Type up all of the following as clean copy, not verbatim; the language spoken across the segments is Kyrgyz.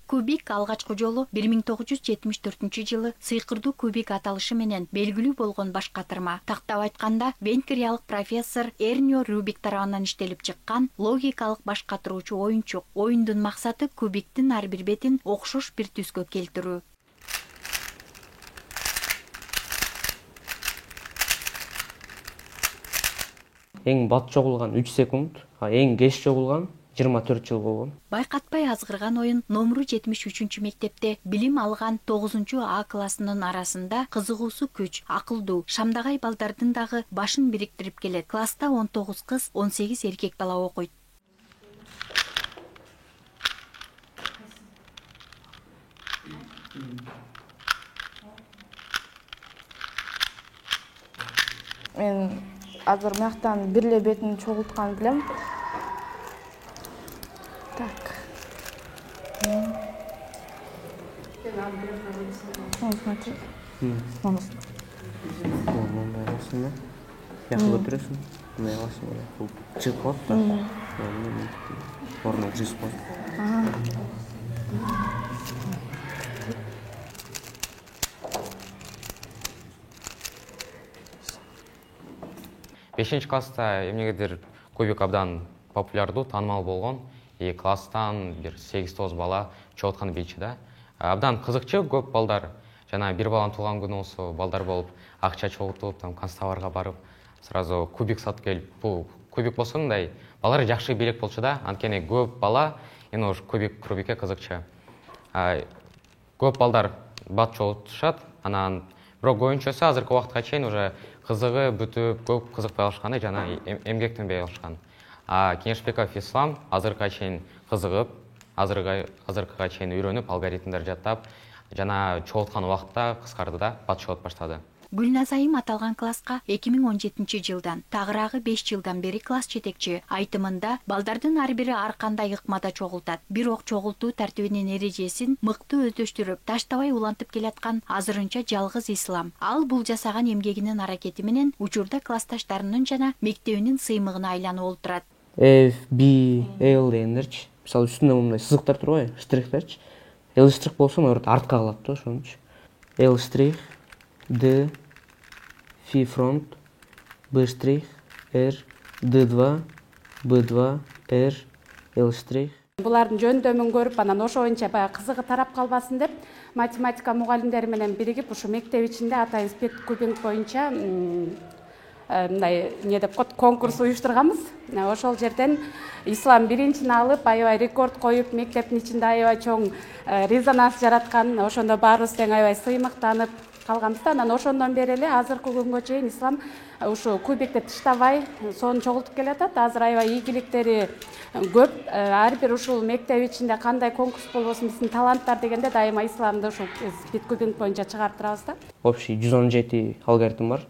Кубик алгачкы жолу 1974-жылы сыйкырдуу кубик аталышы менен белгилүү болгон баш катырма. Тактап айтканда, венгриялык профессор Эрнио Рубик тарабынан иштелип чыккан логикалык баш катыруучу оюнчук. Оюндун максаты кубиктин ар бир бетин окшош бир түскө келтирүү. Эң бат чогулган 3 секунд, эң кеч чогулган 24 жыл болгон. Байкатпай азгырган оюн номуру 73 мектепте билим алган 9А классынын арасында кызыгуусу күч, акылдуу, шамдагай балдардын дагы башын бириктирип келет. Класста 19 кыз, 18 эркек бала окуйт. Мен азыр мыяктан бирле бетин чогулткан билем. Так. Смотри. Яқы өтіресің, мына аласың олай. Бұл чығып қалды да. Орнына жүз қалды. 5 класста эмнегедир кубик абдан популярдуу, таанымал болгон. И класстан бир 8-9 бала чогулткан бийчи да. Абдан кызыкчу, көп балдар. Жана бир баланын туулган күнү болсо, балдар болуп, акча чогултуп, там концтоварга барып, сразу кубик сатып келип, бул кубик болсо мындай балдар жакшы белек болчу да. Анткени көп бала эми уж кубикке кызыкчу. Көп балдар бат чогултушат, анан бирок оюнчусу азыркы убакытка чейин уже кызыгы бүтүп, көп кызыкпай калышкан жана эмгектенбей калышкан. Кеңешбеков Ислам азыркыга чейин кызыгып, азыркыга чейин үйрөнүп, алгоритмдер жаттап, жана чогулткан убакытта кыскарды да, бат чогулуп баштады. Гүлназайым аталган класска 2017-жылдан, тагыраагы 5 жылдан бери класс жетекчи. Айтымында балдардын ар бири ар кандай ыкмада чогултат. Бирок чогултуу тартибинин эрежесин мыкты өздөштүрүп, таштабай улантып келаткан азырынча жалгыз Ислам. Ал бул жасаган эмгегинин аракети менен учурда классташтарынын жана мектебинин сыймыгына айланып олтурат. F, B, L дегендерчи. Мисалы үстүндө мындай сызыктар турбайбы, штрихтерчи. L штрих болсо, мына артка калат да, ошончу. L штрих, D, F фронт, B штрих, R, D2, B2, R, L штрих. Булардын жөндөмүн көрүп, анан ошо боюнча баягы кызыгы тарап калбасын деп, математика мугалимдери менен биригип, ушу мектеп ичинде атайын спид кубинг боюнча мындай эмне деп коет, конкурс уюштурганбыз. Ошол жерден Ислам биринчини алып, аябай рекорд коюп, мектептин ичинде аябай чоң резонанс жараткан. Ошондо баарыбыз тең аябай сыймыктанып калганбыз да. Анан ошондон бери эле азыркы күнгө чейин Ислам ушу кубикти таштабай сонун чогултуп келатат. Азыр аябай ийгиликтери көп. Ар бир ушул мектеп ичинде кандай конкурс болбосун, биздин таланттар дегенде дайыма Исламды ушул спид кубинг боюнча чыгарып турабыз да. Общий 117 алгоритм бар.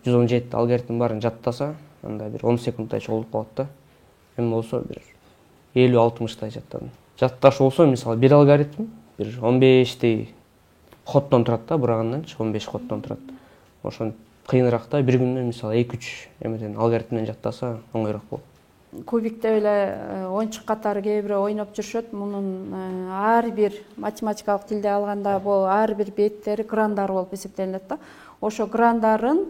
117 алгоритм барын жаттаса, анда бир 10 секундтай чогулуп калат да. Эми болсо бир 50-60 жаттадым. Жатташ болсо, мисалы бир алгоритм бир 15 ходдон турат да, бураганданчы 15 ходдон турат. Ошон кыйыныраак да, бир күндө мисалы 2-3 эметен алгоритмден жаттаса оңоюраак болот. Кубикте эле оюнчук катары кээ бирөө ойноп жүрүшөт. Мунун ар бир математикалык тилде алганда бул ар бир беттери грандар болуп эсептелинет да. Ошо грандарын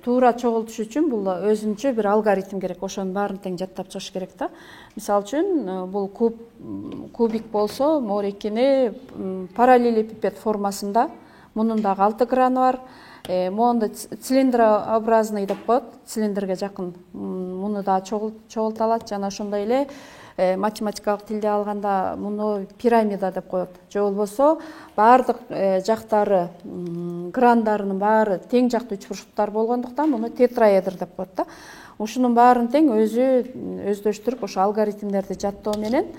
туура чогултуш үчүн бул өзүнчө бир алгоритм керек. Ошонун баарын тең жаттап чыгыш керек да. Мисалы үчүн бул кубик болсо, морекини параллелепипед формасында. Мунун дагы 6 граны бар. Монда цилиндрообразный деп коет, цилиндрге жакын. Муну да чогулталат жана ошондой эле математикалык тилде алганда муну пирамида деп коет. Же болбосо баардык жактары грандарынын баары тең жактуу үчбурчуктар болгондуктан муну тетраэдр деп коет да. Ушунун баарын тең өздөштүрүп, ошо алгоритмдерди жаттоо менен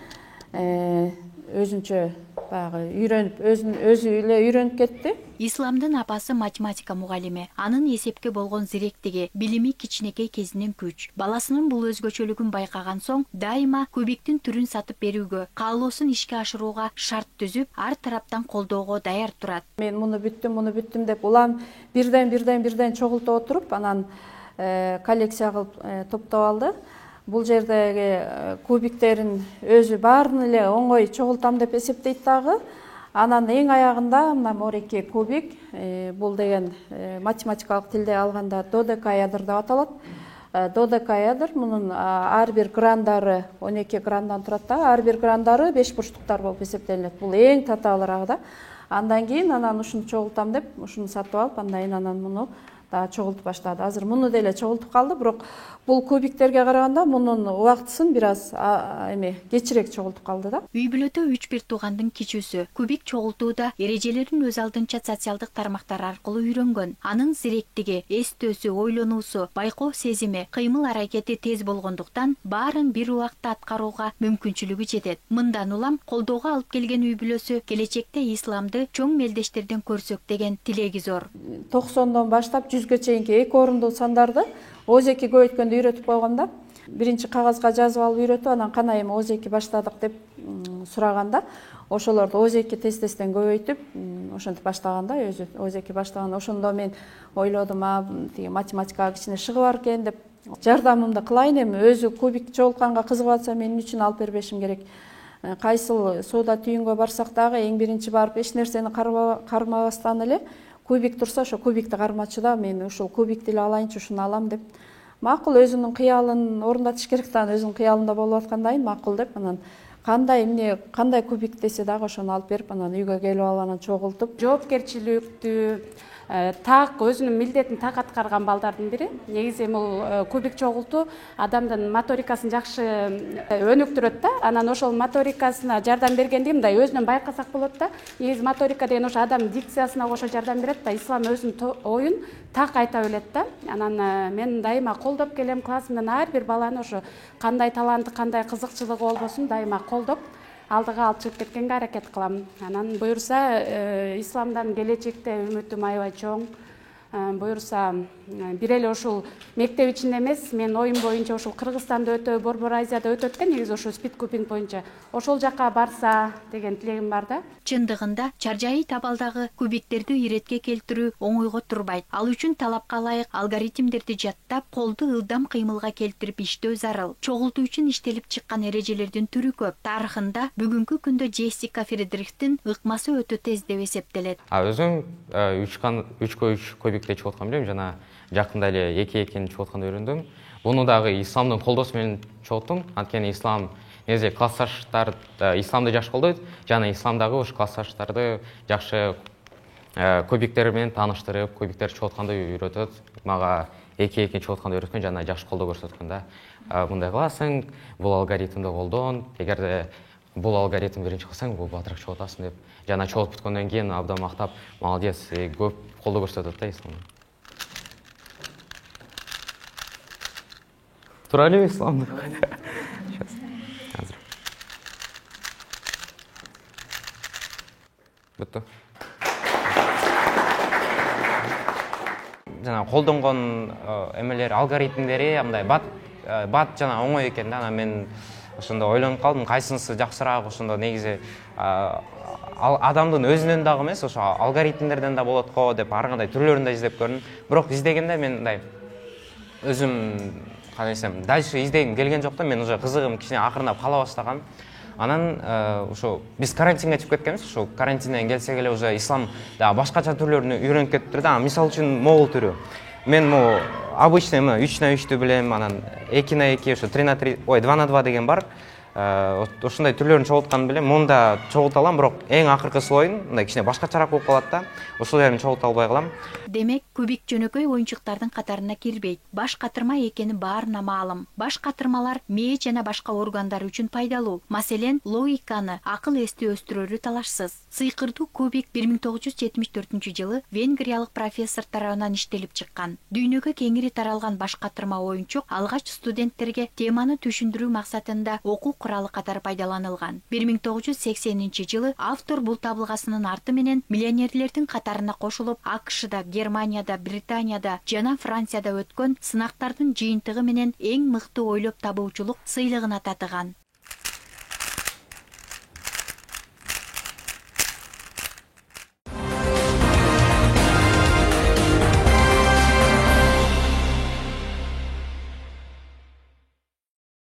өзүнчө баягы үйрөнүп, өзү эле үйрөнүп кетти. Исламдын апасы математика мугалими. Анын эсепке болгон зиректиги, билими кичинекей кезинен күч. Баласынын бул өзгөчөлүгүн байкаган соң, дайыма кубиктин түрүн сатып берүүгө, каалоосун ишке ашырууга шарт түзүп, ар тараптан колдоого даяр турат. Мен муну бүттүм деп улам бирден чогултуп отуруп, анан коллекция кылып топтоп алды. бул жердеги кубиктерин өзү баарын эле оңой чогултам деп эсептейт дагы. Анан эң аягында мына мореки кубик, бул деген математикалык тилде алганда додекаэдр деп аталат. Додекаэдр мунун ар бир грандары 12 грандан турат да, ар бир грандары 5 бурчтуктар болуп эсептелет. Бул эң татаалырагы да. Андан кийин анан ушуну чогултам деп ушуну сатып алып, андан кийин анан муну да чогултуп баштады. Азыр муну деле чогултуп калды, бирок бул кубиктерге караганда мунун убактысын бир аз кечирээк чогултуп калды да. Үй бүлөтө 3-1 туугандын кичүүсү кубик чогултууда эрежелерин өз алдынча социалдык тармактар аркылуу үйрөнгөн. Анын зиректиги, эстөөсү, ойлонуусу, байкоо сезими, кыймыл аракети тез болгондуктан баарын бир убакта аткарууга мүмкүнчүлүгү жетет. Мындан улам колдоого алып келген үй бүлөсү келечекте исламды чоң мелдештерден көрсөк деген тилеги зор. 90дон баштап 100ге чейинки 2 орундуу сандарды ОЗЭКи көбөйткөндө үйрөтүп койгонда, биринчи кагазга жазып алып үйрөтүп, анан кана эми ОЗЭКи баштадык деп сураганда, ошолорду ОЗЭКи тез-тезден көбөйтүп, ошентип баштаганда, өзү ОЗЭКи баштаган. Ошондо мен ойлодум, тиги математикага кичине шыгы бар экен деп, жардамымды кылайын, эми өзү кубик чогултканга кызыгып атса, менин үчүн алып бербешим керек. Кайсыл соода түйүнгө барсак дагы эң биринчи барып эч нерсени кармабастан эле кубик турса, ошо кубикти кармачы да, мен ушул кубикти эле алайынчы, ушуну алам деп. Макул, өзүнүн кыялын орундатыш керек да, өзүнүн кыялында болуп аткандан кийин макул деп, анан кандай кубик десе дагы ошону алып берип, анан үйгө келип алып, анан чогултуп. Жоопкерчиликтүү, так өзүнүн милдетин так аткарган балдардын бири. Негизи бул кубик чогултуу адамдын моторикасын жакшы өнүктүрөт да. Анан ошол моторикасына жардам бергенди мындай өзүнөн байкасак болот да. Негизи моторика деген ошо адамдын дикциясына кошо жардам берет да. Ислам өзүнүн оюн так айта билет да. Анан мен дайыма колдоп келем, классымдан ар бир баланы ошо кандай таланты, кандай кызыкчылыгы болбосун дайыма колдоп алдыга алып чыгып кеткенге аракет кылам. Анан буюрса исламдан келечекте үмүтүм аябай чоң. Буюрса бир эле ушул мектеп ичинде эмес, мен оюм боюнча ушул Кыргызстанда өтө, Борбор Азияда өтөт экен, негизи ошол спидкубинг боюнча. Ошол жака барса деген тилегим бар да. Чындыгында чаржайы табалдагы кубиктерди иретке келтирүү оңойго турбайт. Ал үчүн талапка ылайык алгоритмдерди жаттап, колду ылдам кыймылга келтирип иштөө зарыл. Чогултуу үчүн иштелип чыккан эрежелердин түрү көп. Тарыхында бүгүнкү күндө Джессика Фридрихтин ыкмасы өтө тез деп эсептелет. Өзүм 3x3 кубикте чогултканды билем, жана жакында эле 2-2-ни чогултканды үйрөндүм. Буну дагы исламдын колдоосу менен чогулттум. Анткени ислам негизи классташтар исламды жакшы колдойт, жана исламдагы ушу классташтарды жакшы кубиктер менен тааныштырып, кубиктер чогултканды үйрөтөт. Мага 2-2 чогултканды үйрөткөн, жана жакшы колдоо көрсөткөн да. Мындай кыласың, бул алгоритмди колдон, эгерде бул алгоритм биринчи кылсаң, бул батыраак чогултасың деп. Жана чогулуп бүткөндөн кийин абдан мактап, молодец, көп колдоо көрсөтөт да ислам. Тура эле исламды. Азыр. Бүттү. Жана колдонгон эмелер, алгоритмдери мындай бат жана оңой экен да. Мен ошондо ойлонуп калдым, кайсынысы жакшыраак, ошондо негизи адамдын өзүнөн дагы эмес, ошо алгоритмдерден да болот го деп ар кандай түрлөрүн да издеп көрдүм. Бирок издегенде мен мындай өзүм кандай десем, дальше издегим келген жок да, мен уже кызыгым кичине акырындап кала баштаган. Анан ошо биз карантинге чыгып кеткенбиз, ошо карантинден келсек эле уже ислам дагы башкача түрлөрүн үйрөнүп кетиптир да. Мисалы үчүн могул түрү. Мен могу обычный 3x3 билем, анан 2x2, ошо 3x3, 2x2 деген бар. Ошондой түрлөрүн чогултканды билем. Муну да чогулта алам, бирок эң акыркы слоюн мындай кичине башкачараак болуп калат да. Ошол жерин чогулта албай калам. Демек, кубик жөнөкөй оюнчуктардын катарына кирбейт. Баш катырма экени баарына маалым. Баш катырмалар мээ жана башка органдар үчүн пайдалуу. Маселен, логиканы, акыл эсти өстүрөрү талашсыз. Сыйкырдуу кубик 1974-жылы венгриялык профессор тарабынан иштелип чыккан. Дүйнөгө кеңири таралган баш катырма оюнчук алгач студенттерге теманы түшүндүрүү максатында окуу куралы катары пайдаланылган. 1980-жылы автор бул табылгасынын арты менен миллионерлердин катарына кошулуп, АКШда, Германияда, Британияда жана Францияда өткөн сынактардын жыйынтыгы менен эң мыкты ойлоп табуучулук сыйлыгына татыган.